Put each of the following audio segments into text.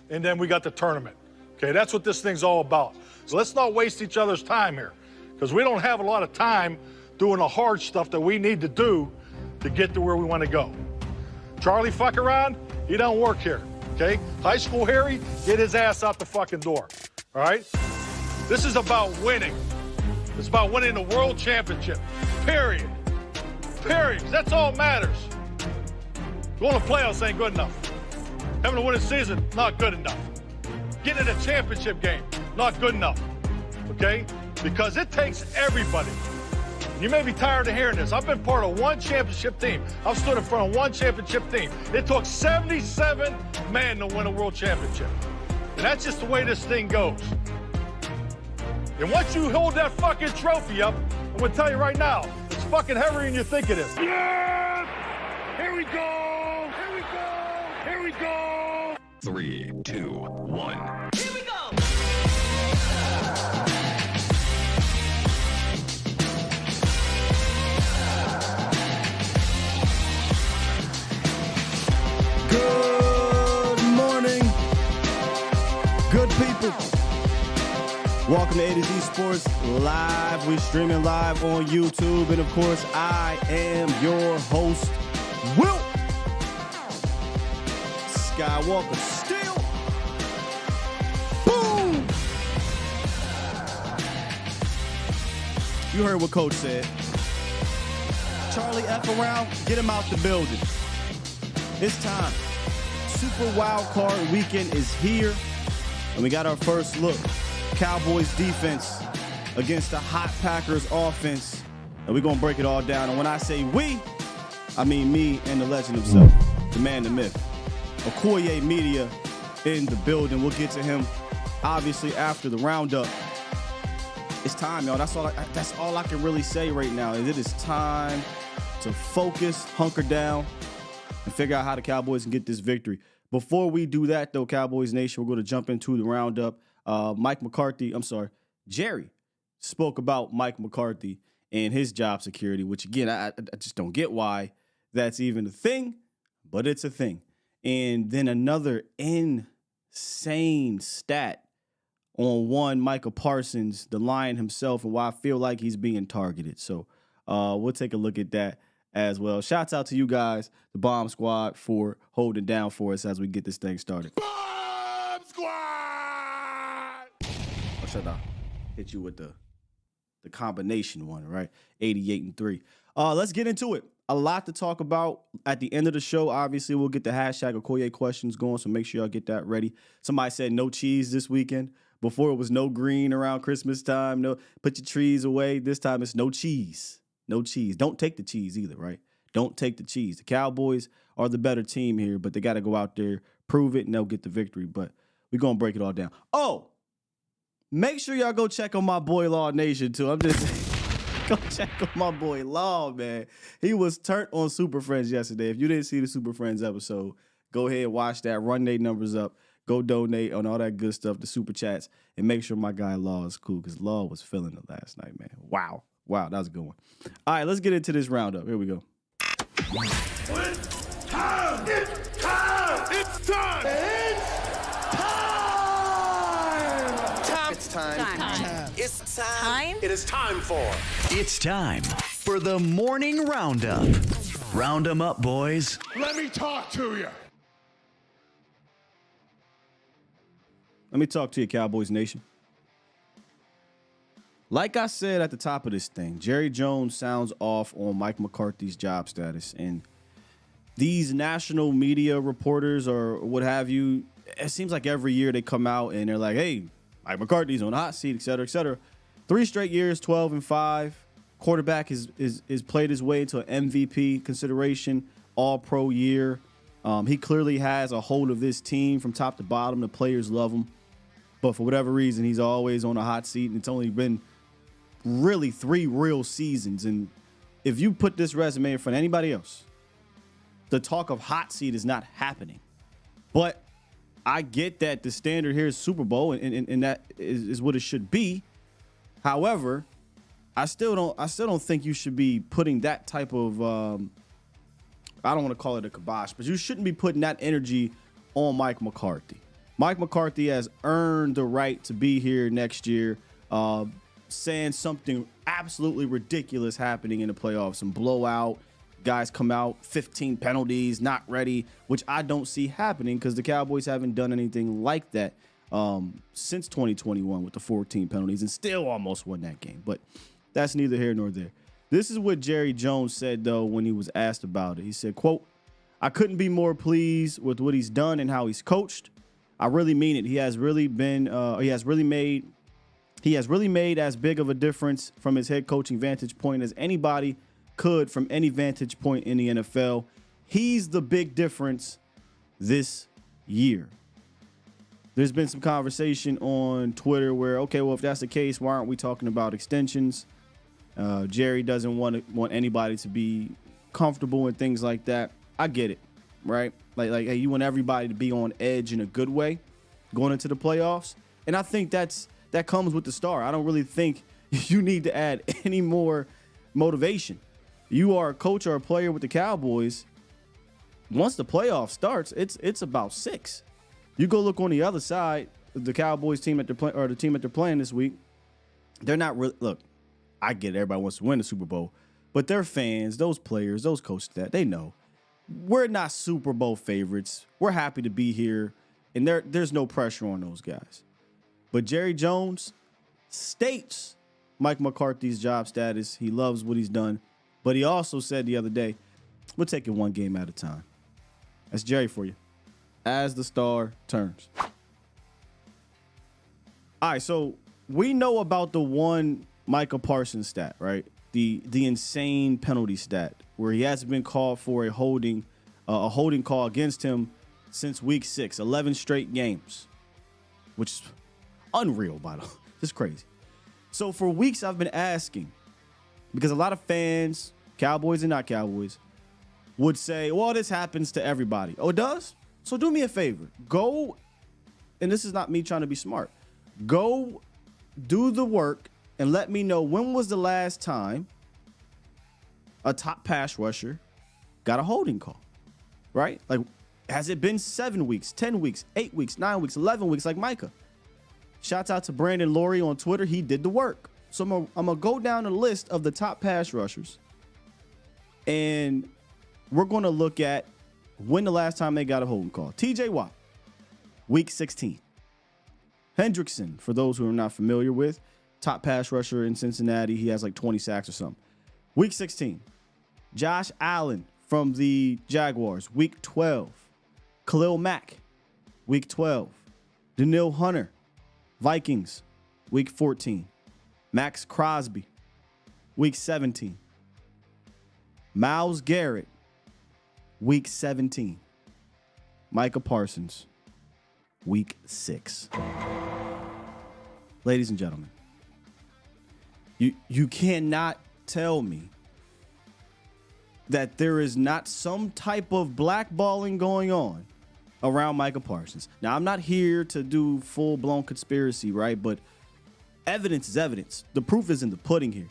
and then we got the tournament. Okay, that's what this thing's all about. So let's not waste each other's time here, because we don't have a lot of time doing the hard stuff that we need to do to get to where we want to go. Charlie fuck around, he don't work here, okay? High school Harry, get his ass out the fucking door, all right? This is about winning. It's about winning the world championship, period. Period, that's all that matters. Going to playoffs ain't good enough. Having a winning season, not good enough. Getting in a championship game, not good enough, okay? Because it takes everybody. You may be tired of hearing this. I've been part of one championship team. I've stood in front of one championship team. It took 77 men to win a world championship. And that's just the way this thing goes. And once you hold that fucking trophy up, I'm gonna tell you right now, it's fucking heavier than you think it is. Yes! Here we go! Here we go! Here we go! 3, 2, 1. Here we go! Good morning, good people. Welcome to A to Z Sports Live. We're streaming live on YouTube. And of course, I am your host, Will Skywalker. Still. Boom! You heard what Coach said. Charlie F around, get him out the building. It's time. Super Wild Card Weekend is here. And we got our first look. Cowboys defense against the hot Packers offense. And we're going to break it all down. And when I say we, I mean me and the legend himself, the man, the myth. Akoye Media in the building. We'll get to him, obviously, after the roundup. It's time, y'all. That's all I can really say right now. Is it is time to focus, hunker down, and figure out how the Cowboys can get this victory. Before we do that, though, Cowboys Nation, we're going to jump into the roundup. Jerry spoke about Mike McCarthy and his job security, which, again, I just don't get why that's even a thing, but it's a thing. And then another insane stat on one Michael Parsons, the Lion himself, and why I feel like he's being targeted. So we'll take a look at that as well. Shouts out to you guys, the Bomb Squad, for holding down for us as we get this thing started. Bomb Squad! Or should I hit you with the combination one, right? 88-3. Let's get into it. A lot to talk about at the end of the show. Obviously, we'll get the hashtag Akoye questions going, so make sure y'all get that ready. Somebody said no cheese this weekend. Before it was no green around Christmas time. No, put your trees away. This time it's no cheese. No cheese. Don't take the cheese either, right? Don't take the cheese. The Cowboys are the better team here, but they got to go out there, prove it, and they'll get the victory. But we're going to break it all down. Oh, make sure y'all go check on my boy Law Nation, too. I'm just go check on my boy Law, man. He was turned on Super Friends yesterday. If you didn't see the Super Friends episode, go ahead and watch that. Run their numbers up. Go donate on all that good stuff, the Super Chats, and make sure my guy Law is cool, because Law was feeling it last night, man. Wow, that was a good one. All right, let's get into this roundup. Here we go. It's time! It's time! It's time! It's time! It's time. It is time for... It's time for the morning roundup. Round 'em up, boys. Let me talk to you. Let me talk to you, Cowboys Nation. Like I said at the top of this thing, Jerry Jones sounds off on Mike McCarthy's job status. And these national media reporters or what have you, it seems like every year they come out and they're like, hey, Mike McCarthy's on the hot seat, et cetera, et cetera. 3 straight years, 12-5. Quarterback is played his way into an MVP consideration, all-pro year. He clearly has a hold of this team from top to bottom. The players love him. But for whatever reason, he's always on a hot seat. And it's only been really 3 real seasons. And if you put this resume in front of anybody else, the talk of hot seat is not happening. But I get that the standard here is Super Bowl, and that is what it should be. However, I still don't think you should be putting that type of I don't want to call it a kibosh, but you shouldn't be putting that energy on Mike McCarthy. Mike McCarthy has earned the right to be here next year, saying something absolutely ridiculous happening in the playoffs. Some blowout. Guys come out, 15 penalties, not ready, which I don't see happening because the Cowboys haven't done anything like that since 2021 with the 14 penalties and still almost won that game. But that's neither here nor there. This is what Jerry Jones said, though, when he was asked about it. He said, quote, "I couldn't be more pleased with what he's done and how he's coached. I really mean it. He has really made as big of a difference from his head coaching vantage point as anybody could from any vantage point in the NFL. He's the big difference this year." There's been some conversation on Twitter where, okay, well, if that's the case, why aren't we talking about extensions? Jerry doesn't want anybody to be comfortable and things like that. I get it, right? Like, hey, you want everybody to be on edge in a good way going into the playoffs. And I think that comes with the star. I don't really think you need to add any more motivation. You are a coach or a player with the Cowboys. Once the playoff starts, it's about 6. You go look on the other side, the Cowboys team the team that they're playing this week. They're not really. Look, I get it, everybody wants to win the Super Bowl, but their fans, those players, those coaches, that they know we're not Super Bowl favorites. We're happy to be here, and there's no pressure on those guys. But Jerry Jones states Mike McCarthy's job status. He loves what he's done. But he also said the other day, we'll take it one game at a time. That's Jerry for you. As the star turns. All right, so we know about the one Micah Parsons stat, right? The insane penalty stat where he hasn't been called for a holding call against him since week 6, 11 straight games, which is unreal, by the way. Just crazy. So for weeks I've been asking, because a lot of fans, Cowboys and not Cowboys, would say, well, this happens to everybody. Oh, it does? So do me a favor. Go, and this is not me trying to be smart. Go do the work and let me know when was the last time a top pass rusher got a holding call, right? Like, has it been 7 weeks, 10 weeks, 8 weeks, 9 weeks, 11 weeks like Micah? Shouts out to Brandon Laurie on Twitter. He did the work. So I'm going to go down the list of the top pass rushers, and we're going to look at when the last time they got a holding call. TJ Watt, week 16. Hendrickson, for those who are not familiar with, top pass rusher in Cincinnati. He has like 20 sacks or something. Week 16. Josh Allen from the Jaguars, week 12. Khalil Mack, week 12. Daniil Hunter, Vikings, week 14. Max Crosby, week 17. Myles Garrett, week 17. Micah Parsons, week 6. Ladies and gentlemen, you cannot tell me that there is not some type of blackballing going on around Micah Parsons. Now, I'm not here to do full-blown conspiracy, right? But evidence is evidence. The proof is in the pudding here.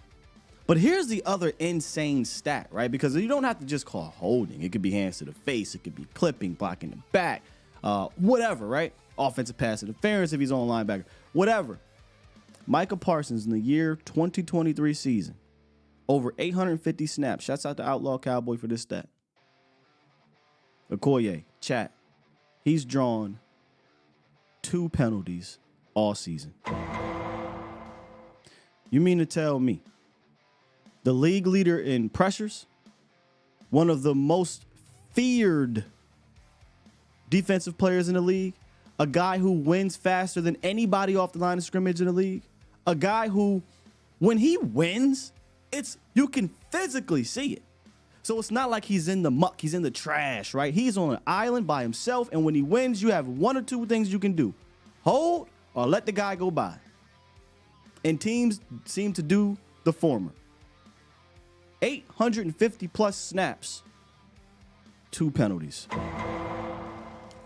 But here's the other insane stat, right? Because you don't have to just call holding. It could be hands to the face. It could be clipping, blocking the back, whatever, right? Offensive pass interference if he's on linebacker, whatever. Micah Parsons in the year 2023 season, over 850 snaps. Shouts out to Outlaw Cowboy for this stat. Akoye, chat. He's drawn 2 penalties all season. You mean to tell me the league leader in pressures, one of the most feared defensive players in the league, a guy who wins faster than anybody off the line of scrimmage in the league, a guy who, when he wins, you can physically see it. So it's not like he's in the muck, he's in the trash, right? He's on an island by himself, and when he wins, you have one or two things you can do. Hold or let the guy go by. And teams seem to do the former. 850 plus snaps, 2 penalties.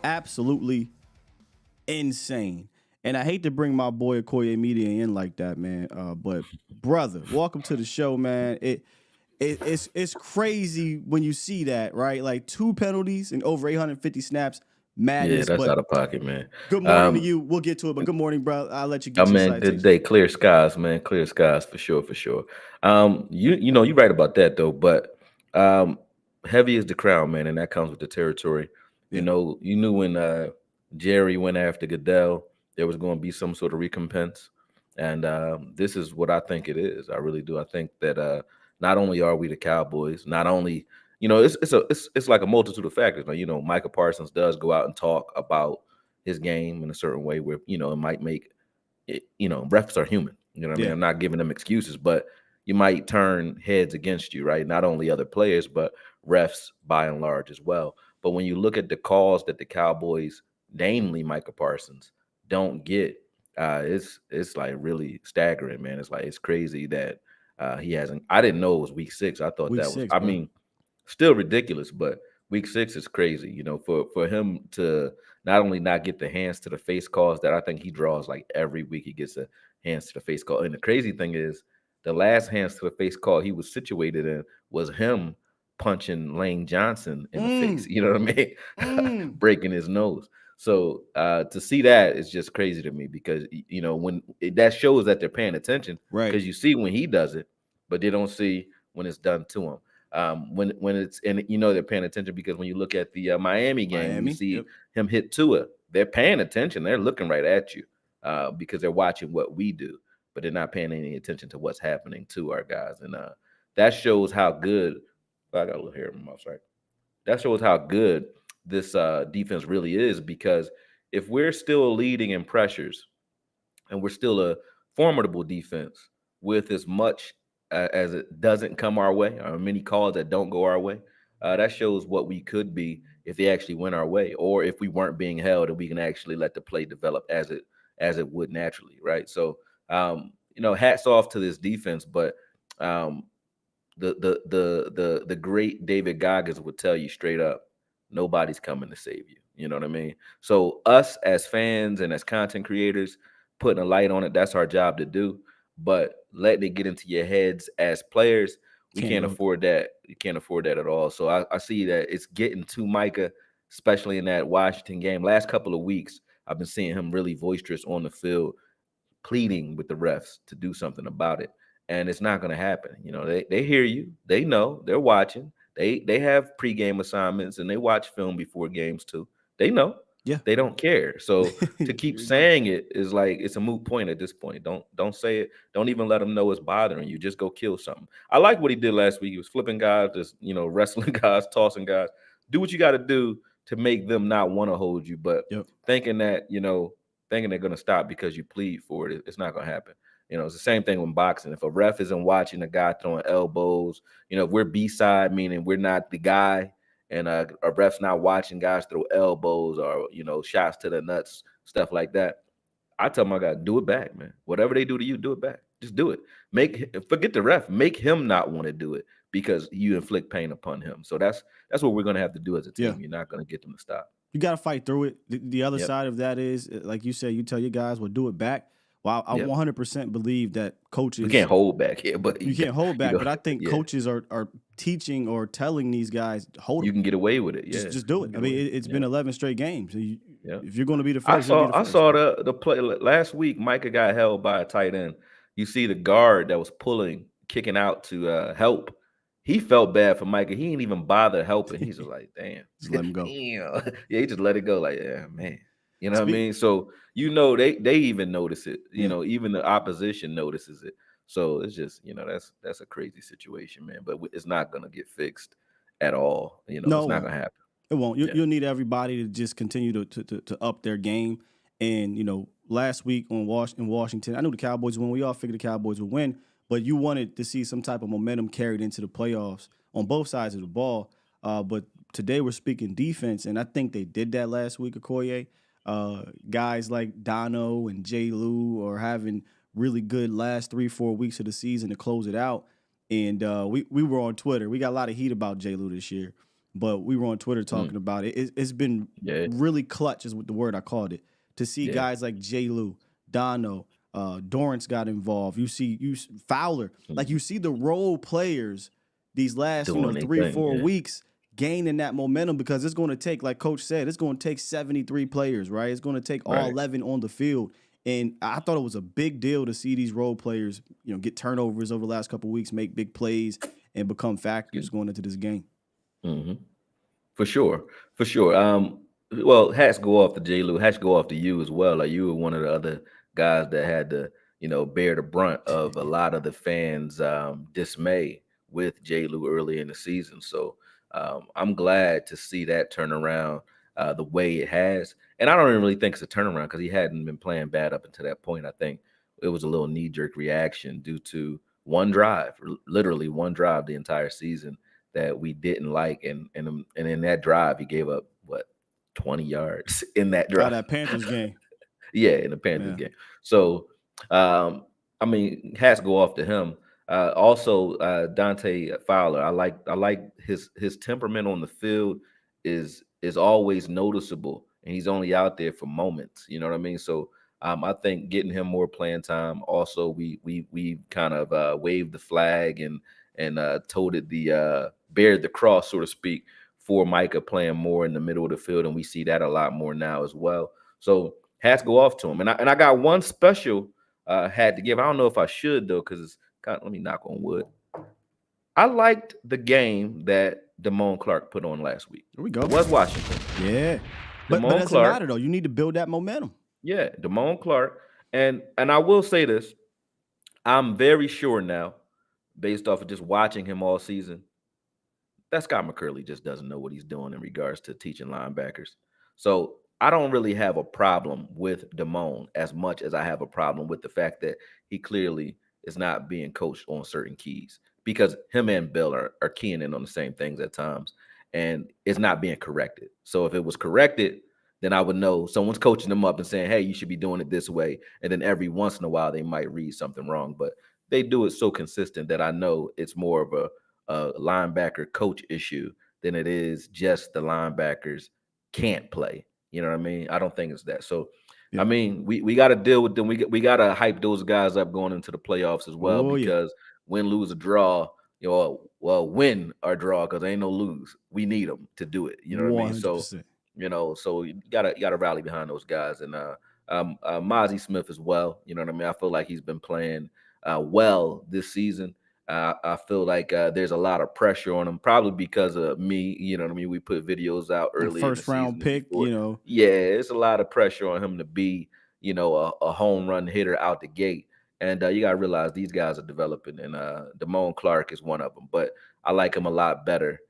Absolutely insane. And I hate to bring my boy Akoye Media in like that, man. But brother, welcome to the show, man. It's crazy when you see that, right? Like 2 penalties and over 850 snaps. madness. that's But out of pocket, man. good morning to you. We'll get to it, but good morning, bro. I'll let you Oh get your man, good citation. day. Clear skies, man. Clear skies for sure, for sure. You're right about that though, but heavy is the crown, man, and that comes with the territory. Yeah. You knew when Jerry went after Goodell, there was going to be some sort of recompense, and this is what I think it is. I really do. I think that not only are we the Cowboys, not only it's like a multitude of factors. Now, Micah Parsons does go out and talk about his game in a certain way where it might make refs are human. You know what I mean? Yeah. I'm not giving them excuses, but you might turn heads against you, right? Not only other players, but refs by and large as well. But when you look at the calls that the Cowboys, namely Micah Parsons, don't get, it's like really staggering, man. It's crazy that he hasn't. I didn't know it was week 6. I thought Week that was. 6, I bro. mean, still ridiculous, but week 6 is crazy. For him to not only not get the hands to the face calls that I think he draws like every week, he gets a hands to the face call. And the crazy thing is, the last hands to the face call he was situated in was him punching Lane Johnson in the face. You know what I mean? Breaking his nose. So to see that is just crazy to me because that shows that they're paying attention. Right. Because you see when he does it, but they don't see when it's done to him. When it's and they're paying attention because when you look at the Miami game, you see him hit Tua. They're paying attention. They're looking right at you because they're watching what we do, but they're not paying any attention to what's happening to our guys. And that shows how good. I got a little hair in my mouth. Sorry. That shows how good this defense really is because if we're still leading in pressures and we're still a formidable defense with as much as it doesn't come our way, or many calls that don't go our way, that shows what we could be if they actually went our way, or if we weren't being held and we can actually let the play develop as it would naturally, right? So, hats off to this defense, but the great David Goggins would tell you straight up, nobody's coming to save you. You know what I mean? So us as fans and as content creators, putting a light on it, that's our job to do. But letting it get into your heads as players, we can't afford that. You can't afford that at all. So I see that it's getting to Micah, especially in that Washington game. Last couple of weeks, I've been seeing him really boisterous on the field, pleading with the refs to do something about it. And it's not going to happen. They hear you. They know. They're watching. They have pregame assignments and they watch film before games too. They know. Yeah. They don't care. So to keep saying it is like it's a moot point at this point. Don't say it. Don't even let them know it's bothering you. Just go kill something. I like what he did last week. He was flipping guys, just wrestling guys, tossing guys. Do what you got to do to make them not want to hold you. But thinking that thinking they're going to stop because you plead for it, it's not going to happen. It's the same thing with boxing. If a ref isn't watching a guy throwing elbows, if we're B-side, meaning we're not the guy, and a ref's not watching guys throw elbows or, shots to the nuts, stuff like that, I tell my guy, do it back, man. Whatever they do to you, do it back. Just do it. Forget the ref. Make him not want to do it because you inflict pain upon him. So that's what we're going to have to do as a team. You're not going to get them to stop. You got to fight through it. The other side of that is, like you said, you tell your guys, well, do it back. Well, I 100% believe that coaches. You can't hold back here, but you can't hold back. But I think coaches are teaching or telling these guys, hold it. You can get away with it. Yeah, just do it. I mean, it's been 11 straight games. If you're going to be the first, I saw the play last week. Micah got held by a tight end. You see the guard that was kicking out to help. He felt bad for Micah. He didn't even bother helping. He's just like, damn, just let him go. Yeah, he just let it go. Like, yeah, man. You know what I mean? So they even notice it. Even the opposition notices it. So it's just that's a crazy situation, man. But it's not gonna get fixed at all. It's not gonna happen. It won't. You'll need everybody to just continue to up their game. And last week in Washington, I knew the Cowboys would win. We all figured the Cowboys would win, but you wanted to see some type of momentum carried into the playoffs on both sides of the ball. But today we're speaking defense, and I think they did that last week, Akoye. Guys like Dono and J. Lou are having really good last 3-4 weeks of the season to close it out. And we were on Twitter. We got a lot of heat about J. Lou this year, but we were on Twitter talking about it. It's been really clutch is the word I called it, to see guys like J. Lou, Dono, Dorrance got involved. You see Fowler. Like you see the role players these last 3-4 weeks gaining that momentum because it's going to take, like Coach said, it's going to take 73 players, right? It's going to take all 11 on the field. And I thought it was a big deal to see these role players, get turnovers over the last couple of weeks, make big plays, and become factors going into this game. Mm-hmm. For sure. Well, hats go off to J. Lou. Hats go off to you as well. Like, you were one of the other guys that had to, bear the brunt of a lot of the fans' dismay with J. Lou early in the season. So I'm glad to see that turn around the way it has. And I don't even really think it's a turnaround because he hadn't been playing bad up until that point. I think it was a little knee-jerk reaction due to one drive, literally one drive the entire season that we didn't like, and in that drive he gave up 20 yards in that drive. That Panthers game. Yeah, in the Panthers game. So I mean, hats go off to him. Also, Dante Fowler. I like his temperament on the field is always noticeable, and he's only out there for moments. You know what I mean? So I think getting him more playing time. Also, we kind of waved the flag and toted the bared the cross, so to speak, for Micah playing more in the middle of the field, and we see that a lot more now as well. So hats go off to him, and I got one special hat to give. I don't know if I should though, because it's kind of, let me knock on wood. I liked the game that Damone Clark put on last week. Here we go. It was Washington. Yeah, but it doesn't matter though. You need to build that momentum. Yeah, Damone Clark, and I will say this: I'm very sure now, based off of just watching him all season, that Scott McCurley just doesn't know what he's doing in regards to teaching linebackers. So I don't really have a problem with Damone as much as I have a problem with the fact that he clearly is not being coached on certain keys, because him and Bill are keying in on the same things at times, and it's not being corrected. So if it was corrected, then I would know someone's coaching them up and saying, hey, you should be doing it this way. And then every once in a while, they might read something wrong. But they do it so consistent that I know it's more of a linebacker coach issue than it is just the linebackers can't play. You know what I mean? I don't think it's that. So, I mean, we got to deal with them. We got to hype those guys up going into the playoffs as well, because win, lose, or draw, win or draw, because ain't no lose. We need them to do it. You know what 100%. I mean? So, so you gotta rally behind those guys. And Mozzie Smith as well. You know what I mean? I feel like he's been playing well this season. I feel like there's a lot of pressure on him, probably because of me. You know what I mean? We put videos out early. First round pick, before. Yeah, it's a lot of pressure on him to be, a home run hitter out the gate. And you got to realize these guys are developing, and Damone Clark is one of them. But I like him a lot better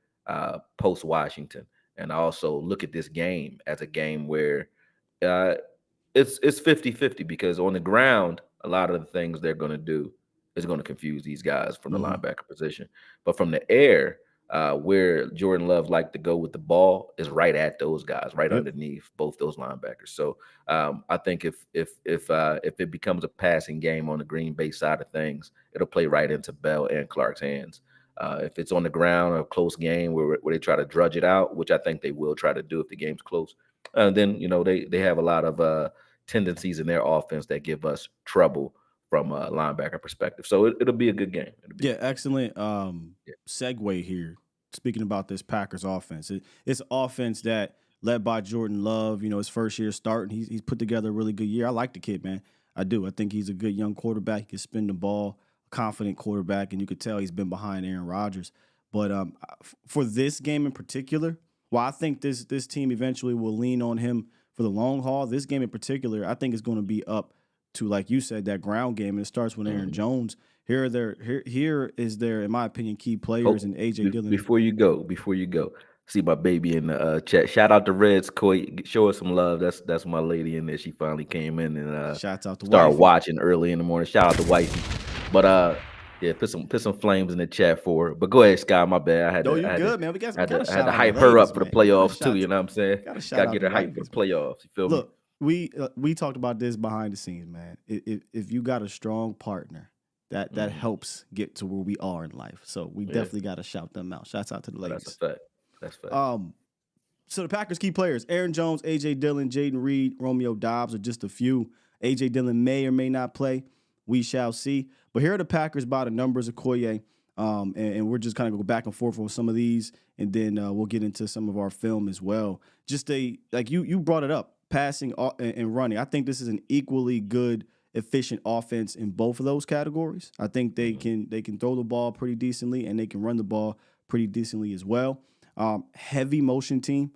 post Washington. And I also look at this game as a game where it's 50-50, because on the ground, a lot of the things they're going to do is going to confuse these guys from the linebacker position. But from the air, where Jordan Love liked to go with the ball is right at those guys, right underneath both those linebackers. So I think if it becomes a passing game on the Green Bay side of things, it'll play right into Bell and Clark's hands. If it's on the ground, a close game where they try to drudge it out, which I think they will try to do if the game's close, then they have a lot of tendencies in their offense that give us trouble from a linebacker perspective. So it'll be a good game. Excellent segue here. Speaking about this Packers offense, it's offense that led by Jordan Love, his first year starting. He's put together a really good year. I like the kid, man. I do. I think he's a good young quarterback. He can spin the ball, confident quarterback, and you could tell he's been behind Aaron Rodgers. But for this game in particular, while I think this team eventually will lean on him for the long haul, this game in particular, I think is going to be up to, like you said, that ground game, and it starts with Aaron Jones. Here is their, in my opinion, key players in AJ Dillon. Before you go, see my baby in the chat. Shout out to Reds, Coy. Show us some love. That's my lady in there. She finally came in and shouts out to started wifey. Watching early in the morning. Shout out to wifey. But put some flames in the chat for her. But go ahead, Sky. My bad. You're good, man. We got some. I had to hype her up for the playoffs too. You know what I'm saying? Gotta get her hype for the playoffs. You feel me? Look, we talked about this behind the scenes, man. If you got a strong partner, that helps get to where we are in life. So we definitely got to shout them out. Shouts out to the ladies. That's a fact. So the Packers' key players: Aaron Jones, AJ Dillon, Jaden Reed, Romeo Doubs are just a few. AJ Dillon may or may not play. We shall see. But here are the Packers by the numbers, Akoye. And we're just kind of go back and forth on some of these, and then we'll get into some of our film as well. Just like you brought it up, passing and running. I think this is an equally good, efficient offense in both of those categories. I think they can throw the ball pretty decently, and they can run the ball pretty decently as well. Heavy motion team,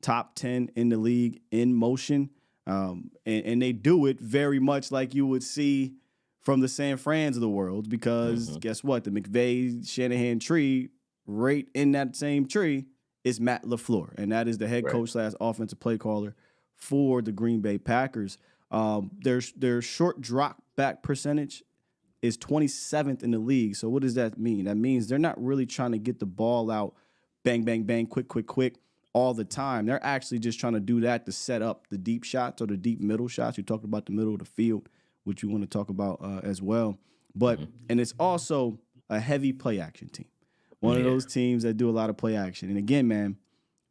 top 10 in the league in motion, and they do it very much like you would see from the San Frans of the world, because guess what? The McVay-Shanahan tree, right in that same tree, is Matt LaFleur, and that is the head coach / offensive play caller for the Green Bay Packers. Their short drop back percentage is 27th in the league. So what does that mean? That means they're not really trying to get the ball out, bang, bang, bang, quick, all the time. They're actually just trying to do that to set up the deep shots or the deep middle shots. You talked about the middle of the field, which you want to talk about as well. But and it's also a heavy play action team. One of those teams that do a lot of play action. And again, man,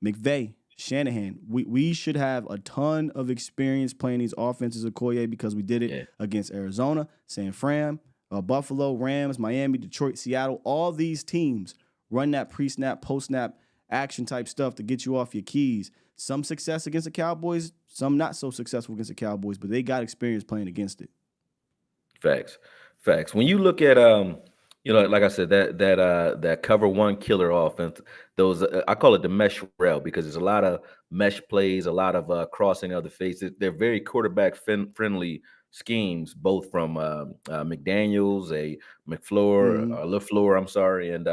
McVay, Shanahan, we should have a ton of experience playing these offenses, Akoye, because we did it against Arizona, San Fran, Buffalo, Rams, Miami, Detroit, Seattle. All these teams run that pre-snap, post-snap action type stuff to get you off your keys. Some success against the Cowboys, some not so successful against the Cowboys, but they got experience playing against it. Facts. When you look at like I said, that cover one killer offense, those I call it the mesh rail, because there's a lot of mesh plays, a lot of crossing of the faces. They're very quarterback friendly schemes, both from McDaniels, LaFleur, I'm sorry, and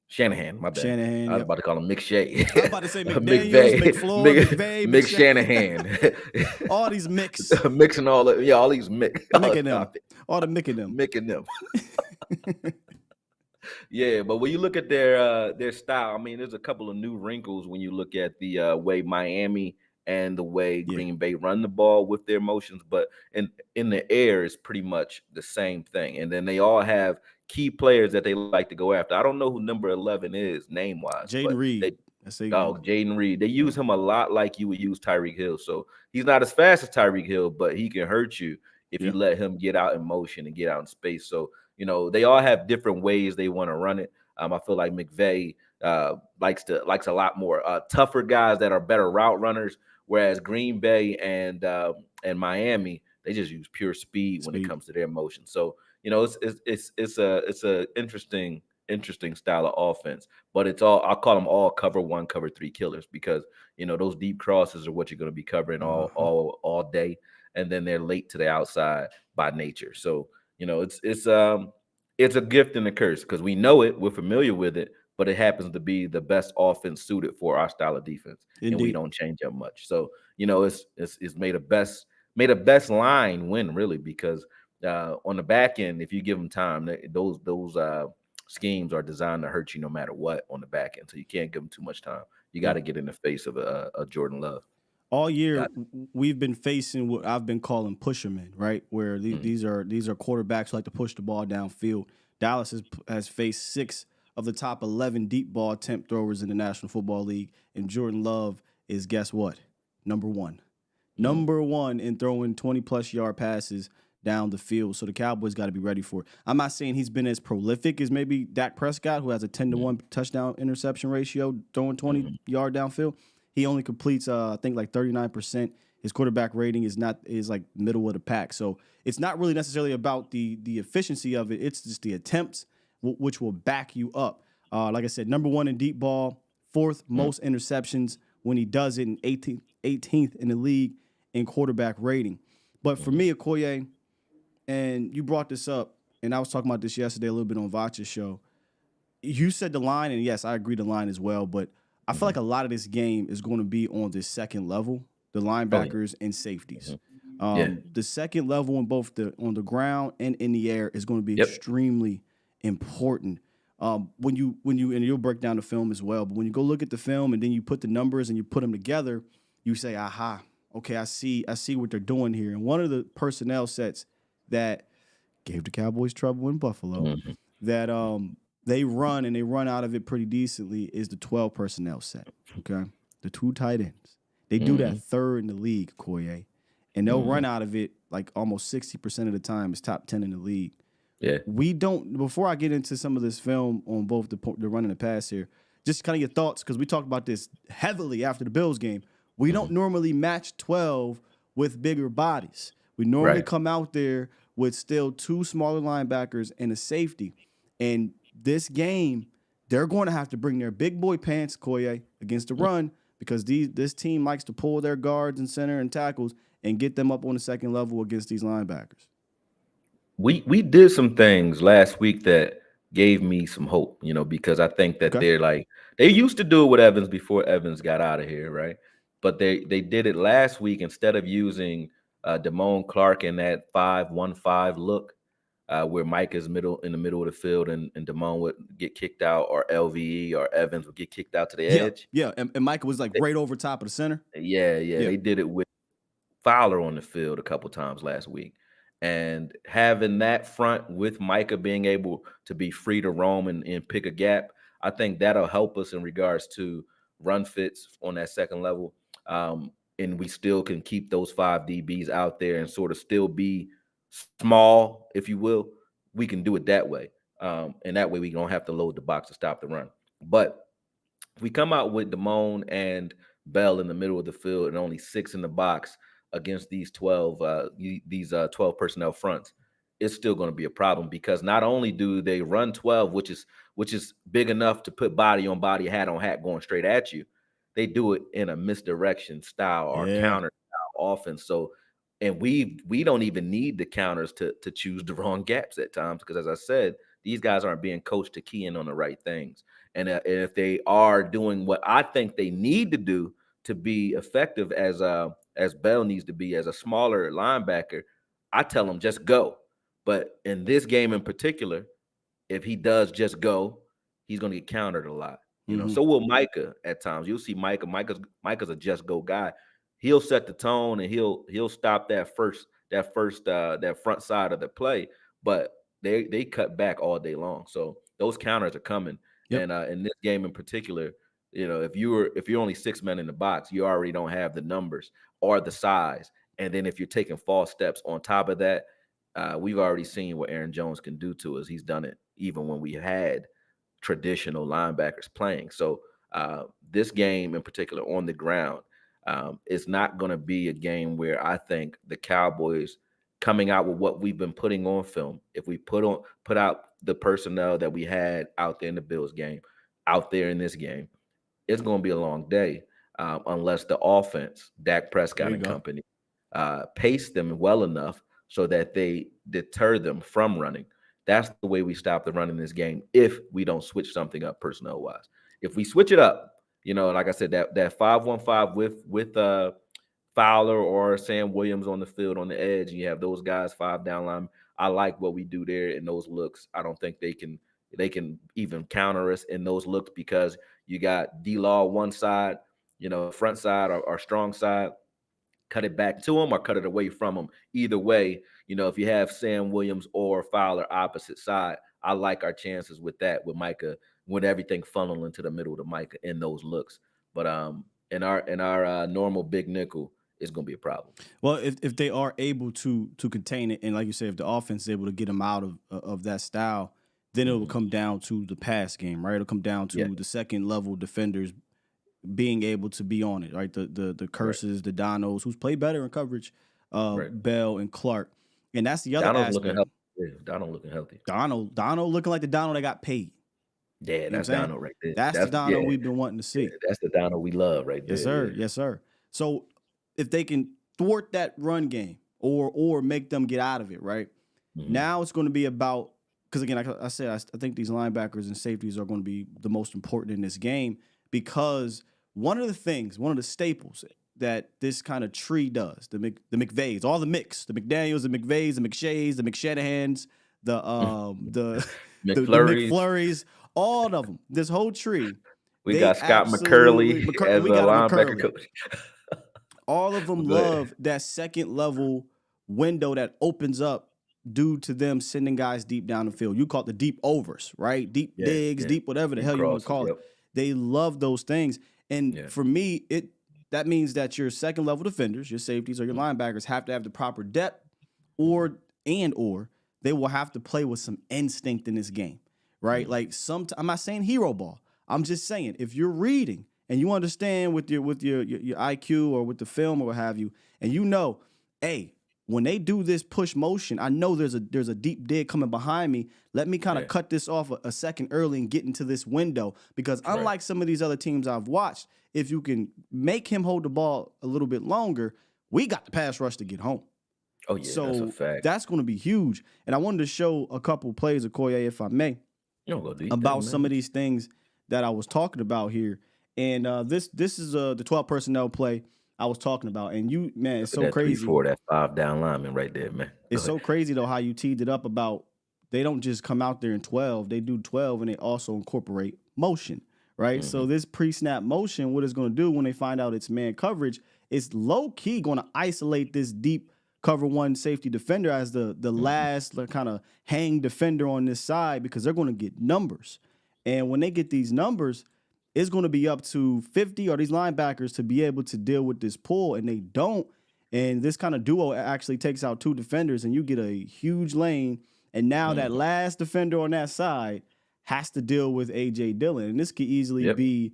Shanahan, my bad. Shanahan, I was about to call him McShay. I was about to say McDaniels, McFleur, McVay, Mick Shanahan. All these mix. Mixing all these mix. Micking them. All the micking them. Micking them. Yeah, but when you look at their style, I mean, there's a couple of new wrinkles when you look at the way Miami and the way Green Bay run the ball with their motions, but in the air is pretty much the same thing. And then they all have key players that they like to go after. I don't know who number 11 is name-wise. Jaden Reed. Jaden Reed. They use him a lot like you would use Tyreek Hill. So he's not as fast as Tyreek Hill, but he can hurt you if you let him get out in motion and get out in space. So, they all have different ways they want to run it. I feel like McVay likes a lot more tougher guys that are better route runners, whereas Green Bay and Miami, they just use pure speed when it comes to their motion. So, it's a interesting style of offense, but I'll call them all cover one, cover three killers, because those deep crosses are what you're going to be covering all day, and then they're late to the outside by nature. So it's a gift and a curse, because we know it, we're familiar with it, but it happens to be the best offense suited for our style of defense. Indeed. And we don't change up much. So it's made a best line win, really, because on the back end, if you give them time, those schemes are designed to hurt you no matter what on the back end. So you can't give them too much time. You got to get in the face of a Jordan Love. All year, we've been facing what I've been calling pushermen, right? Where these are quarterbacks who like to push the ball downfield. Dallas has faced 6 of the top 11 deep ball attempt throwers in the National Football League, and Jordan Love is, guess what? Number one in throwing 20-plus yard passes down the field. So the Cowboys got to be ready for it. I'm not saying he's been as prolific as maybe Dak Prescott, who has a 10-to-1 touchdown interception ratio throwing 20-yard downfield. He only completes, I think, like 39%. His quarterback rating is like middle of the pack. So it's not really necessarily about the efficiency of it. It's just the attempts, which will back you up. Like I said, number 1 in deep ball, 4th most interceptions when he does it, and 18th in the league in quarterback rating. But for me, Akoye, and you brought this up, and I was talking about this yesterday a little bit on Vacha's show. You said the line, and yes, I agree the line as well, but I feel like a lot of this game is going to be on this second level, the linebackers and safeties. The second level on both on the ground and in the air is going to be extremely important. When you and you'll break down the film as well, but when you go look at the film and then you put the numbers and you put them together, you say, aha, okay, I see what they're doing here. And one of the personnel sets that gave the Cowboys trouble in Buffalo that they run out of it pretty decently is the 12 personnel set. Okay, the 2 tight ends. They do that 3rd in the league, Akoye, and they'll run out of it like almost 60% of the time. It's top 10 in the league. Yeah. We don't. Before I get into some of this film on both the run and the pass here, just kind of your thoughts, because we talked about this heavily after the Bills game. We don't normally match 12 with bigger bodies. We normally Right. come out there with still 2 smaller linebackers and a safety. And this game, they're going to have to bring their big boy pants, Akoye, against the run, because this team likes to pull their guards and center and tackles and get them up on the second level against these linebackers. We did some things last week that gave me some hope, because I think that Okay. they used to do it with Evans before Evans got out of here, right? But they did it last week instead of using Damone Clark in that 5-1-5 look, where Mike is in the middle of the field and Damone would get kicked out, or LVE or Evans would get kicked out to the edge. Yeah. And Micah was like right over top of the center. Yeah, Yeah. they did it with Fowler on the field a couple times last week. And having that front with Micah being able to be free to roam and pick a gap, I think that'll help us in regards to run fits on that second level. And we still can keep those 5 DBs out there and sort of still be small, if you will. We can do it that way. And that way we don't have to load the box to stop the run. But if we come out with Damone and Bell in the middle of the field and only 6 in the box against these 12 personnel fronts, it's still going to be a problem, because not only do they run 12, which is big enough to put body on body, hat on hat going straight at you, they do it in a misdirection style or counter style offense. So, and we don't even need the counters to choose the wrong gaps at times, because as I said, these guys aren't being coached to key in on the right things. And if they are doing what I think they need to do to be effective as Bell needs to be as a smaller linebacker, I tell them just go. But in this game in particular, if he does just go, he's going to get countered a lot. So will Micah at times. You'll see Micah. Micah's a just go guy. He'll set the tone and he'll stop that front side of the play. But they cut back all day long. So those counters are coming. Yep. And in this game in particular, if you're only 6 men in the box, you already don't have the numbers or the size. And then if you're taking false steps on top of that, we've already seen what Aaron Jones can do to us. He's done it even when we had traditional linebackers playing. So this game in particular on the ground, it's not going to be a game where I think the Cowboys coming out with what we've been putting on film, if we put out the personnel that we had out there in the Bills game, out there in this game, it's going to be a long day unless the offense, Dak Prescott and company, pace them well enough so that they deter them from running. That's the way we stop the run in this game if we don't switch something up personnel-wise. If we switch it up, like I said, that 5-1-5 with Fowler or Sam Williams on the field on the edge, and you have those guys 5 down line. I like what we do there in those looks. I don't think they can even counter us in those looks, because you got D-Law one side, front side or strong side. Cut it back to him or cut it away from him. Either way, if you have Sam Williams or Fowler opposite side, I like our chances with that, with Micah, with everything funneling into the middle to Micah in those looks. But in our normal big nickel, it's going to be a problem. Well, if they are able to contain it, and like you said, if the offense is able to get them out of that style, then it will come down to the pass game, right? It'll come down to the second level defenders being able to be on it, right? The Curses, the Donos, who's play better in coverage, Bell and Clark. And that's the other Donald's aspect. looking healthy. Yeah, Donald looking healthy. Dono looking like the Dono that got paid. Yeah, that's Donald right there. That's the Dono we've been wanting to see. Yeah, that's the Donald we love right there. Yes, sir. Yeah. Yes, sir. So if they can thwart that run game or make them get out of it, right? Now it's going to be about, because again, like I said, I think these linebackers and safeties are going to be the most important in this game, because one of the staples that this kind of tree does, the McVays, all the McDaniels, the McVays, the McShays, the McShanahans, the McFlurries, all of them, this whole tree. We got Scott McCurley as a linebacker coach. All of them love that second level window that opens up due to them sending guys deep down the field. You call it the deep overs, right? Deep digs, deep whatever the hell you want to call it. They love those things. And for me, that means that your second level defenders, your safeties or your linebackers, have to have the proper depth or they will have to play with some instinct in this game, right? Like I'm not saying hero ball. I'm just saying if you're reading and you understand with your IQ or with the film or what have you, and you know, hey, when they do this push motion, I know there's a deep dig coming behind me. Let me kind of cut this off a second early and get into this window, because unlike some of these other teams I've watched, if you can make him hold the ball a little bit longer, we got the pass rush to get home. Oh yeah, so that's a fact. That's going to be huge. And I wanted to show a couple plays of Akoye, if I may, about some of these things that I was talking about here. And this is the 12 personnel play I was talking about. And you, man, it's so crazy. For that 5 down lineman right there, man. It's so crazy though how you teed it up about they don't just come out there in 12. They do 12 and they also incorporate motion, right? Mm-hmm. So this pre-snap motion, what it's going to do when they find out it's man coverage, it's low key going to isolate this deep cover one safety defender as the last kind of hang defender on this side, because they're going to get numbers. And when they get these numbers, it's going to be up to 50 or these linebackers to be able to deal with this pull, and they don't. And this kind of duo actually takes out 2 defenders, and you get a huge lane. And now that last defender on that side has to deal with A.J. Dillon. And this could easily be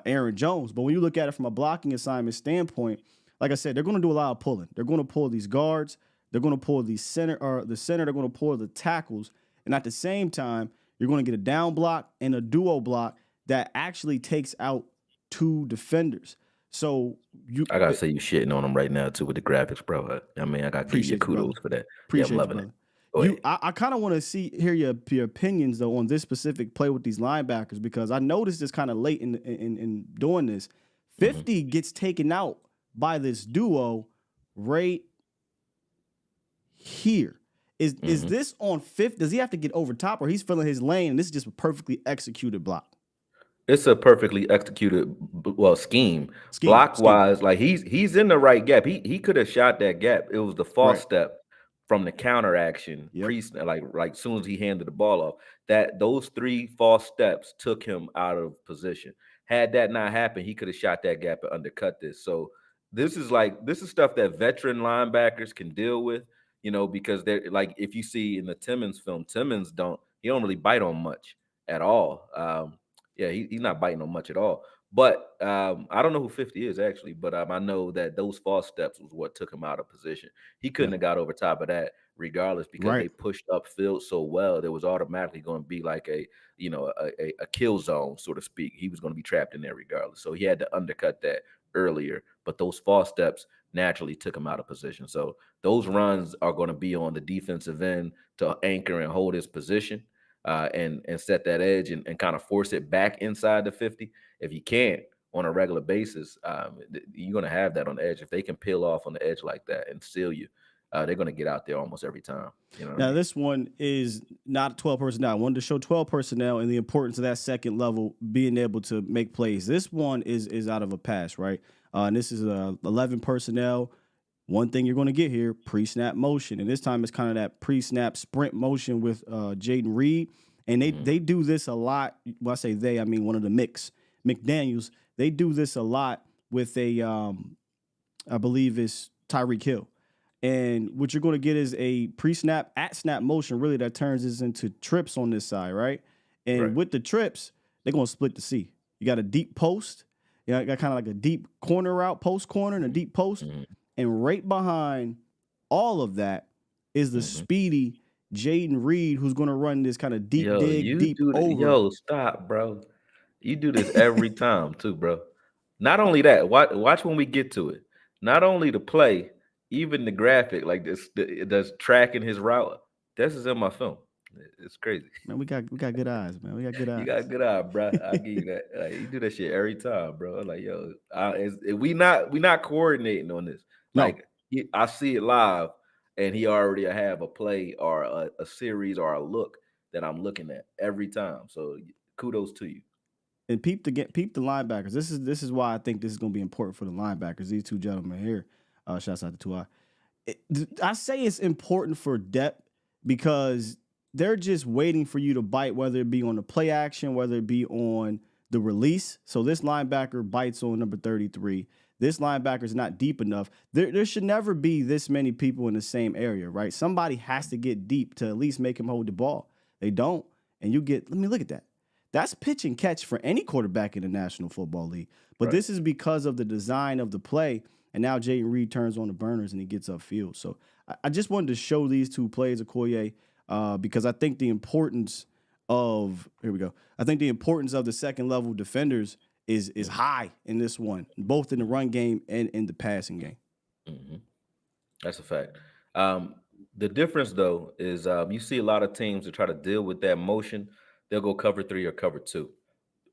Aaron Jones. But when you look at it from a blocking assignment standpoint, like I said, they're going to do a lot of pulling. They're going to pull these guards. They're going to pull the center. They're going to pull the tackles. And at the same time, you're going to get a down block and a duo block that actually takes out 2 defenders. So I gotta say you shitting on them right now too with the graphics, bro. I mean, I gotta give you kudos for that. Appreciate I'm loving it. I kind of want to hear your opinions though on this specific play with these linebackers, because I noticed this kind of late in doing this. 50 gets taken out by this duo right here. Is this on 50? Does he have to get over top, or he's filling his lane and this is just a perfectly executed block? It's a perfectly executed scheme. Block wise, like he's in the right gap. He could have shot that gap. It was the false step from the counter action, like soon as he handed the ball off. That those 3 false steps took him out of position. Had that not happened, he could have shot that gap and undercut this. So this is stuff that veteran linebackers can deal with, because they're like, if you see in the Timmons film, he don't really bite on much at all. He's not biting on much at all. But I don't know who 50 is actually, but I know that those false steps was what took him out of position. He couldn't have got over top of that regardless, because they pushed upfield so well. There was automatically going to be like a kill zone, so to speak. He was going to be trapped in there regardless. So he had to undercut that earlier. But those false steps naturally took him out of position. So those runs are going to be on the defensive end to anchor and hold his position. And set that edge and kind of force it back inside the 50. If you can't on a regular basis, you're going to have that on the edge. If they can peel off on the edge like that and seal you, they're going to get out there almost every time. Now, this one is not 12 personnel. I wanted to show 12 personnel and the importance of that second level being able to make plays. This one is out of a pass, right? And this is 11 personnel. One thing you're going to get here, pre-snap motion. And this time it's kind of that pre-snap sprint motion with Jaden Reed. And they do this a lot. When I say they, I mean one of the McDaniels. They do this a lot with I believe it's Tyreek Hill. And what you're going to get is a pre-snap at snap motion, really, that turns this into trips on this side, right? And with the trips, they're going to split the C. You got a deep post. You got kind of like a deep corner route, post corner and a deep post. And right behind all of that is the speedy Jaden Reed, who's going to run this kind of deep deep over. Yo, stop, bro. You do this every time too, bro. Not only that, watch when we get to it. Not only the play, even the graphic, like this, that's tracking his route. This is in my film. It's crazy. Man, we got good eyes, man. We got good eyes. You got good eye, bro. I give you that. Like, you do that shit every time, bro. Like, yo, we not coordinating on this. No. Like, I see it live, and he already have a play or a series or a look that I'm looking at every time. So kudos to you. And peep the linebackers. This is why I think this is going to be important for the linebackers. These 2 gentlemen here. Shouts out to 2i. I say it's important for depth because they're just waiting for you to bite, whether it be on the play action, whether it be on the release. So this linebacker bites on number 33. this linebacker is not deep enough. There should never be this many people in the same area, right? Somebody has to get deep to at least make him hold the ball. They don't. And let me look at that. That's pitch and catch for any quarterback in the National Football League. But this is because of the design of the play. And now Jayden Reed turns on the burners and he gets upfield. So I just wanted to show these two plays, Akoye, because I think the importance of the second level defenders is high in this one, both in the run game and in the passing game. Mm-hmm. That's a fact. The difference, though, is you see a lot of teams that try to deal with that motion. They'll go cover 3 or cover 2,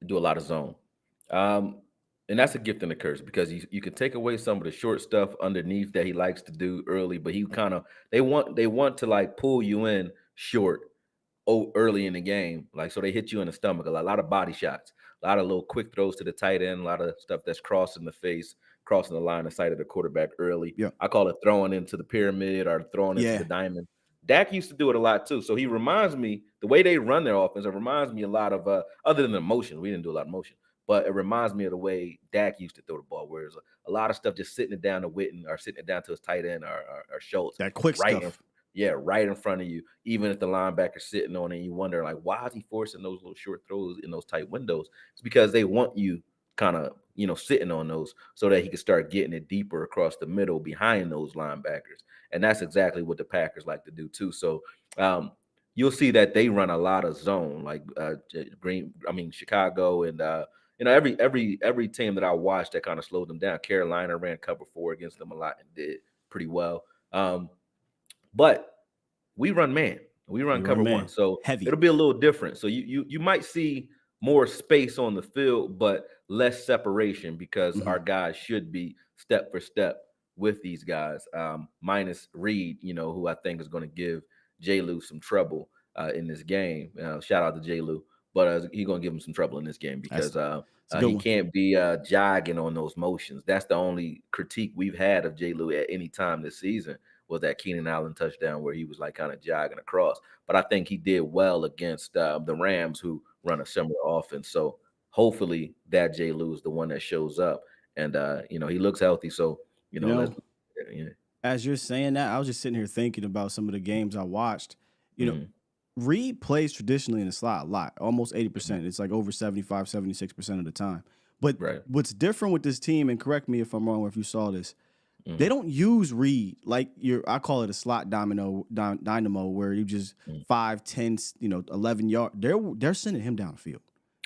do a lot of zone. And that's a gift and a curse because you can take away some of the short stuff underneath that he likes to do early, but they want to like pull you in short early in the game, like so they hit you in the stomach, a lot of body shots, a lot of little quick throws to the tight end, a lot of stuff that's crossing the face, crossing the line of sight of the quarterback early. Yeah. I call it throwing into the pyramid or throwing into the diamond. Dak used to do it a lot too. So he reminds me, the way they run their offense, it reminds me a lot of other than the motion. We didn't do a lot of motion, but it reminds me of the way Dak used to throw the ball, where there's a lot of stuff just sitting it down to Witten or sitting it down to his tight end or Schultz. That quick stuff. Right in front of you, even if the linebacker's sitting on it, and you wonder, like, why is he forcing those little short throws in those tight windows? It's because they want you kind of, sitting on those so that he can start getting it deeper across the middle behind those linebackers. And that's exactly what the Packers like to do too. So you'll see that they run a lot of zone, like Chicago and every team that I watched that kind of slowed them down. Carolina ran cover 4 against them a lot and did pretty well. But we run man. We run cover 1. So heavy. It'll be a little different. So you might see more space on the field, but less separation because our guys should be step for step with these guys, minus Reed, who I think is going to give J-Lou some trouble in this game. Shout out to J-Lou. But he's going to give him some trouble in this game because he can't be jogging on those motions. That's the only critique we've had of J-Lou at any time this season, was that Keenan Allen touchdown where he was like kind of jogging across. But I think he did well against the Rams, who run a similar offense. So hopefully that J-Lou is the one that shows up. And, he looks healthy. So, as you're saying that, I was just sitting here thinking about some of the games I watched. Reed plays traditionally in the slot a lot, almost 80%. It's like over 75, 76% of the time. But what's different with this team, and correct me if I'm wrong or if you saw this, they don't use Reed like I call it a slot dynamo where you just 5, 10, 11 yards. They're sending him down the field.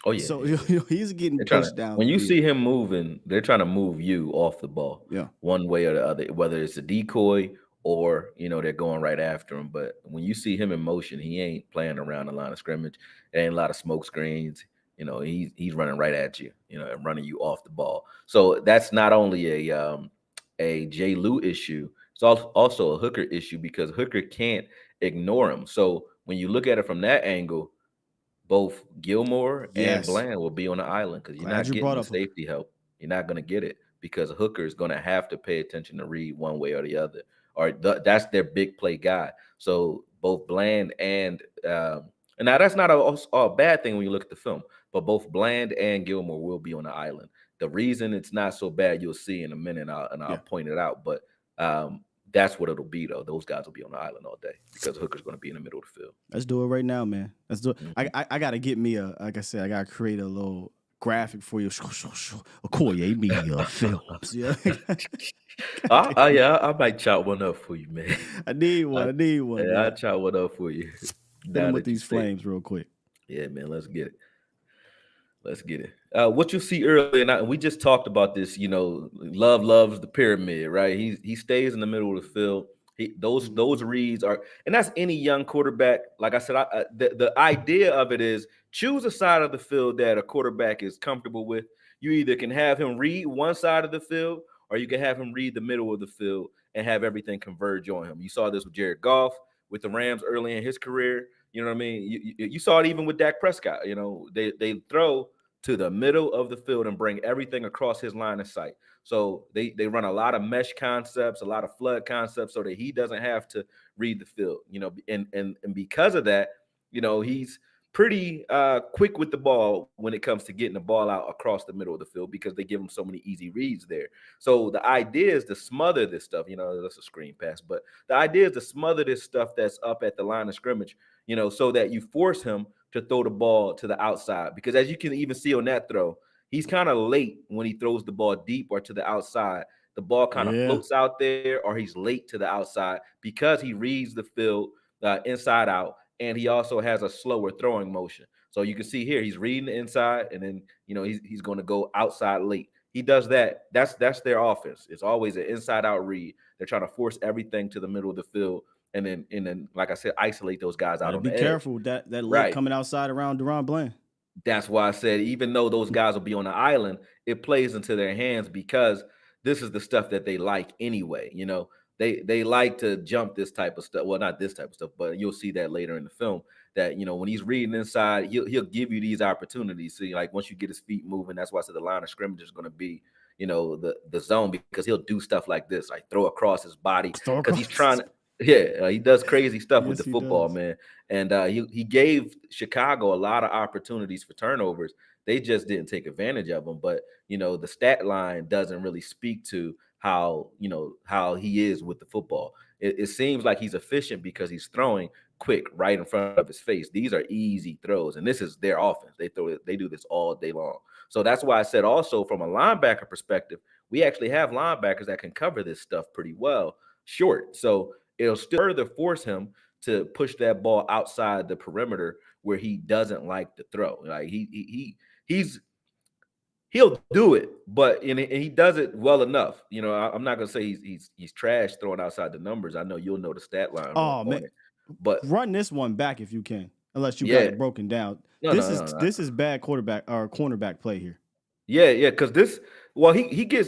Oh yeah. So he's getting pushed down. When you see him moving, they're trying to move you off the ball. Yeah. One way or the other, whether it's a decoy or they're going right after him. But when you see him in motion, he ain't playing around the line of scrimmage. There ain't a lot of smoke screens. He's running right at you, and running you off the ball. So that's not only a J-Lou issue, it's also a Hooker issue because Hooker can't ignore him. So when you look at it from that angle, both Gilmore and Bland will be on the island because you're not getting the safety help. You're not going to get it because Hooker is going to have to pay attention to Reed one way or the other, or that's their big play guy. So both Bland and now that's not a bad thing when you look at the film, but both Bland and Gilmore will be on the island. The reason it's not so bad, you'll see in a minute, and I'll point it out. But that's what it'll be, though. Those guys will be on the island all day because Hooker's going to be in the middle of the field. Let's do it right now, man. Let's do it. I got to get me like I said, I got to create a little graphic for you. Akoye Media films. Yeah. I might chop one up for you, man. I need one. Yeah, I'll chop one up for you. Down with these flames real quick. Yeah, man. Let's get it. What you see early, and we just talked about this. Love loves the pyramid, right? He stays in the middle of the field. Those reads are, and that's any young quarterback. Like I said, the idea of it is choose a side of the field that a quarterback is comfortable with. You either can have him read one side of the field, or you can have him read the middle of the field and have everything converge on him. You saw this with Jared Goff with the Rams early in his career. You know what I mean? You saw it even with Dak Prescott. They throw to the middle of the field and bring everything across his line of sight. So they run a lot of mesh concepts, a lot of flood concepts, so that he doesn't have to read the field. And because of that, he's pretty quick with the ball when it comes to getting the ball out across the middle of the field because they give them so many easy reads there. So the idea is to smother this stuff. That's a screen pass, but the idea is to smother this stuff that's up at the line of scrimmage, so that you force him to throw the ball to the outside. Because as you can even see on that throw, he's kind of late when he throws the ball deep or to the outside. The ball kind of floats out there, or he's late to the outside because he reads the field inside out, and he also has a slower throwing motion. So you can see here he's reading the inside, and then he's going to go outside late. He does that. That's their offense. It's always an inside out read. They're trying to force everything to the middle of the field, and then like I said, isolate those guys out on the edge. Be careful with that lip coming outside around Deron Bland. That's why I said even though those guys will be on the island, it plays into their hands because this is the stuff that they like anyway. They like to jump this type of stuff. Well, not this type of stuff, but you'll see that later in the film that, when he's reading inside, he'll give you these opportunities. So like once you get his feet moving, that's why I said the line of scrimmage is going to be, the zone, because he'll do stuff like this, like throw across his body because he's trying to. Yeah, he does crazy stuff with the football, man. And he gave Chicago a lot of opportunities for turnovers. They just didn't take advantage of them. But, the stat line doesn't really speak to how he is with the football. It seems like he's efficient because he's throwing quick right in front of his face. These are easy throws, and this is their offense. They do this all day long. So that's why I said also from a linebacker perspective, we actually have linebackers that can cover this stuff pretty well short. So it'll still further force him to push that ball outside the perimeter where he doesn't like to throw. Like he'll do it, but and he does it well enough. I'm not gonna say he's trash throwing outside the numbers. I know you'll know the stat line. Oh man, but run this one back if you can, unless you got it broken down. This is bad quarterback or cornerback play here. Yeah, because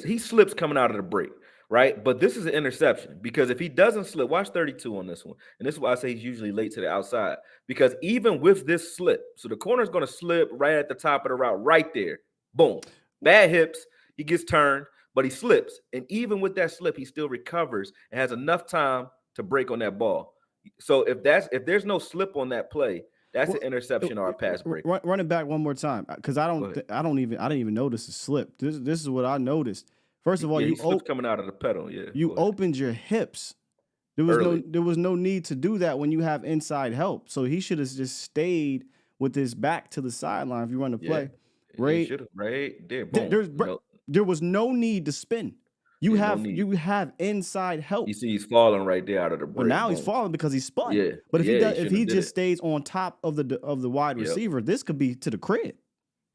he slips coming out of the break. Right. But this is an interception because if he doesn't slip, watch 32 on this one. And this is why I say he's usually late to the outside, because even with this slip, so the corner is going to slip right at the top of the route right there. Boom. Bad hips. He gets turned, but he slips. And even with that slip, he still recovers and has enough time to break on that ball. So if there's no slip on that play, that's an interception or a pass break. Run it back one more time, because I didn't even notice a slip. This is what I noticed. First of all, he slips coming out of the pedal. Yeah, you opened your hips. There was no need to do that when you have inside help. So he should have just stayed with his back to the sideline if you run the play. There was no need to spin. You have inside help. You see, he's falling right there out of the break. But now he's falling because he spun. Yeah, but if he just stays on top of the wide receiver, this could be to the crib.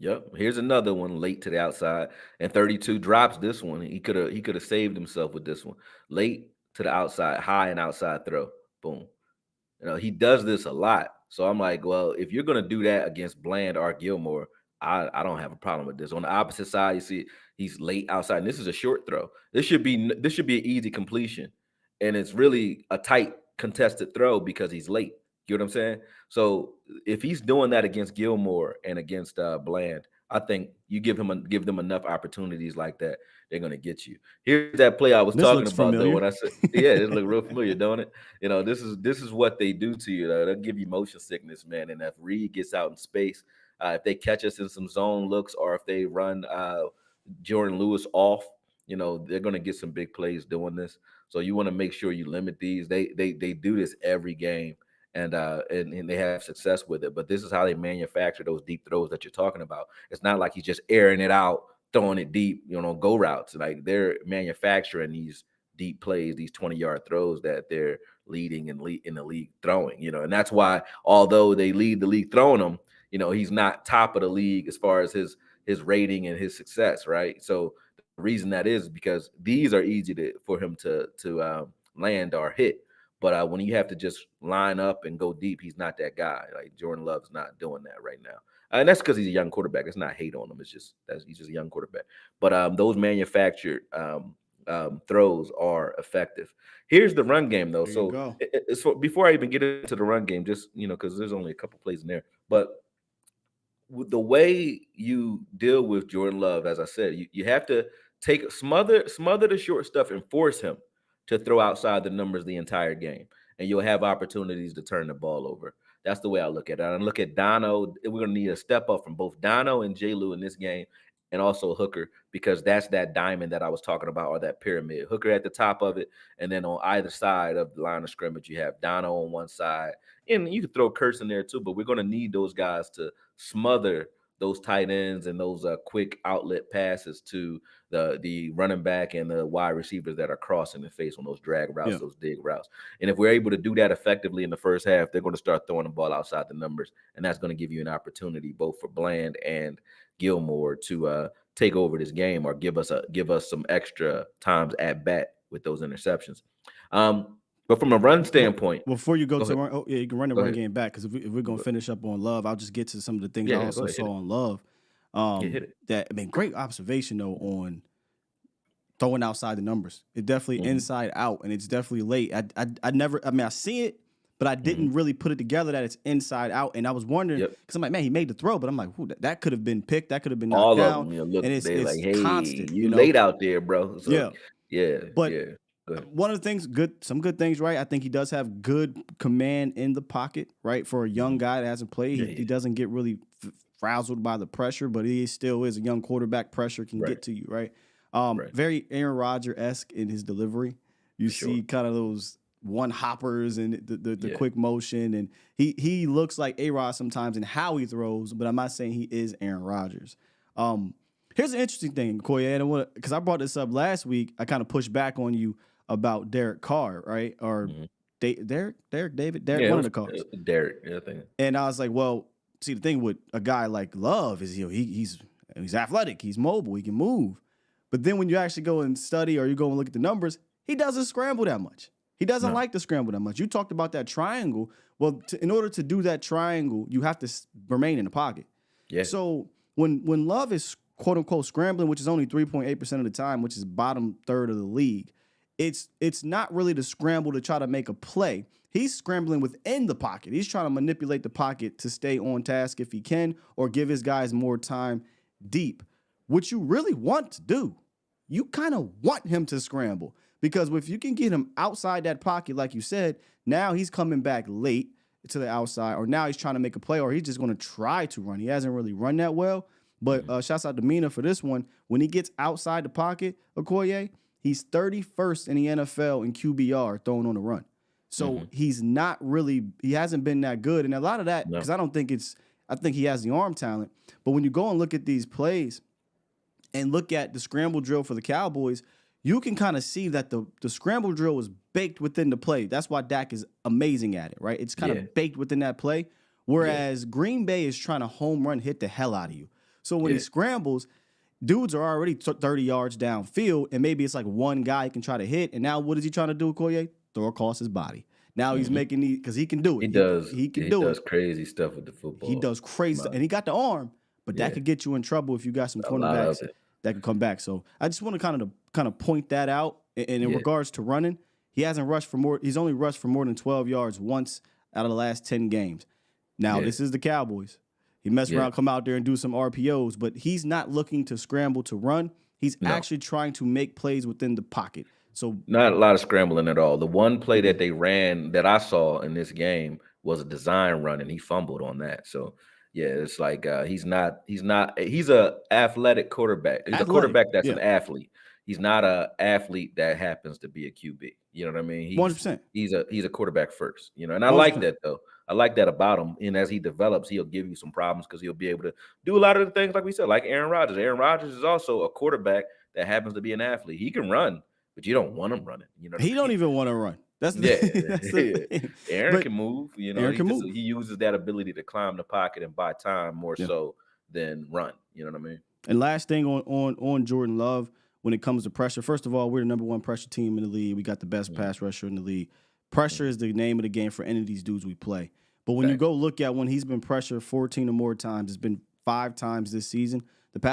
Yep. Here's another one late to the outside, and 32 drops this one. He could have saved himself with this one. Late to the outside, high and outside throw. Boom. He does this a lot. So I'm like, well, if you're gonna do that against Bland or Gilmore, I don't have a problem with this. On the opposite side, you see he's late outside, and this is a short throw. This should be an easy completion, and it's really a tight contested throw because he's late. You know what I'm saying? So if he's doing that against Gilmore and against Bland, I think you give them enough opportunities like that, they're gonna get you. Here's that play I was talking about though. When I said, yeah, this look real familiar, don't it? This is what they do to you. They'll give you motion sickness, man. And if Reed gets out in space, if they catch us in some zone looks, or if they run Jordan Lewis off, they're gonna get some big plays doing this. So you want to make sure you limit these. They do this every game. And they have success with it. But this is how they manufacture those deep throws that you're talking about. It's not like he's just airing it out, throwing it deep, go routes. Like they're manufacturing these deep plays, these 20-yard throws that they're leading in the league throwing, and that's why, although they lead the league throwing them, he's not top of the league as far as his rating and his success, right? So the reason that is because these are easy for him to land or hit. But when you have to just line up and go deep, he's not that guy. Like Jordan Love's not doing that right now. And that's because he's a young quarterback. It's not hate on him. It's just he's just a young quarterback. But those manufactured throws are effective. Here's the run game, though. So before I even get into the run game, just, because there's only a couple plays in there. But the way you deal with Jordan Love, as I said, you have to smother the short stuff and force him to throw outside the numbers the entire game. and you'll have opportunities to turn the ball over. That's the way I look at it. And look at Dono. We're going to need a step up from both Dono and J. Lou in this game, and also Hooker, because that's that diamond that I was talking about, or that pyramid. Hooker at the top of it, and then on either side of the line of scrimmage, you have Dono on one side, and you can throw Kurtz in there too, but we're going to need those guys to smother those tight ends and those quick outlet passes to the running back and the wide receivers that are crossing the face on those drag routes, those dig routes. And if we're able to do that effectively in the first half, they're going to start throwing the ball outside the numbers, and that's going to give you an opportunity both for Bland and Gilmore to take over this game, or give us some extra times at bat with those interceptions. But from a run standpoint, before you go to run, you can run the run ahead. game back, because if we're going to finish up on Love, I'll just get to some of the things I go also ahead, saw on Love. hit it. That, I mean, great observation though on throwing outside the numbers. It definitely inside out, and it's definitely late. I see it, but I didn't really put it together that it's inside out. And I was wondering, because I'm like, man, he made the throw, but I'm like, that could have been picked, that could have been knocked All down. of them, look, and it's like, hey, constant. you late out there, bro. So, But Go ahead. one of the things, some good things, right? I think he does have good command in the pocket, right? For a young guy that hasn't played, he doesn't get really frazzled by the pressure, but he still is a young quarterback. Pressure can get to you, right? Very Aaron Rodgers-esque in his delivery. You see kind of those one hoppers and the quick motion, and he looks like A-Rod sometimes in how he throws, but I'm not saying he is Aaron Rodgers. Here's an interesting thing, Akoye, because I brought this up last week. I kind of pushed back on you about Derek Carr, right? Or Derek, one of the Carrs. Derek, I think. And I was like, well, see, the thing with a guy like Love is, he's athletic, he's mobile, he can move. But then when you actually go and study, or you go and look at the numbers, he doesn't scramble that much. He doesn't like to scramble that much. You talked about that triangle. Well, in order to do that triangle, you have to remain in the pocket. Yeah. So when Love is quote unquote scrambling, which is only 3.8% of the time, which is bottom third of the league, it's not really the scramble to try to make a play. He's scrambling within the pocket. He's trying to manipulate the pocket to stay on task if he can, or give his guys more time deep. What you really want to do, you kind of want him to scramble, because if you can get him outside that pocket, like you said, now he's coming back late to the outside, or now he's trying to make a play, or he's just going to try to run. He hasn't really run that well, but shouts out to Mina for this one. When he gets outside the pocket, Akoye, he's 31st in the NFL in QBR throwing on the run. So he hasn't been that good. And a lot of that, because I think he has the arm talent. But when you go and look at these plays and look at the scramble drill for the Cowboys, you can kind of see that the scramble drill is baked within the play. That's why Dak is amazing at it, right? It's kind of baked within that play. Whereas Green Bay is trying to home run hit the hell out of you. So when he scrambles, dudes are already 30 yards downfield, and maybe it's like one guy he can try to hit. And now what is he trying to do, Akoye? Throw across his body. Now he's making these, because he can do it. He does. He does crazy stuff with the football. He does crazy stuff. And he got the arm, but that could get you in trouble if you got some cornerbacks that can come back. So I just want to kind of point that out. And in regards to running, he's only rushed for more than 12 yards once out of the last 10 games. Now, this is the Cowboys. He messed around, come out there and do some RPOs, but he's not looking to scramble to run. He's actually trying to make plays within the pocket. So not a lot of scrambling at all. The one play that they ran that I saw in this game was a design run, and he fumbled on that. So it's like he's a athletic quarterback. He's a quarterback that's an athlete. He's not an athlete that happens to be a QB. You know what I mean? 100%. He's a quarterback first, and I like that though. I like that about him. And as he develops, he'll give you some problems, because he'll be able to do a lot of the things, like we said, like Aaron Rodgers. Aaron Rodgers is also a quarterback that happens to be an athlete. He can run, but you don't want him running. He don't even want to run. That's the thing. Aaron can move. Aaron can move. He uses that ability to climb the pocket and buy time more so than run. You know what I mean? And last thing on Jordan Love, when it comes to pressure, first of all, we're the number one pressure team in the league. We got the best pass rusher in the league. Pressure is the name of the game for any of these dudes we play. But when you go look at when he's been pressured 14 or more times, it's been 5 times this season.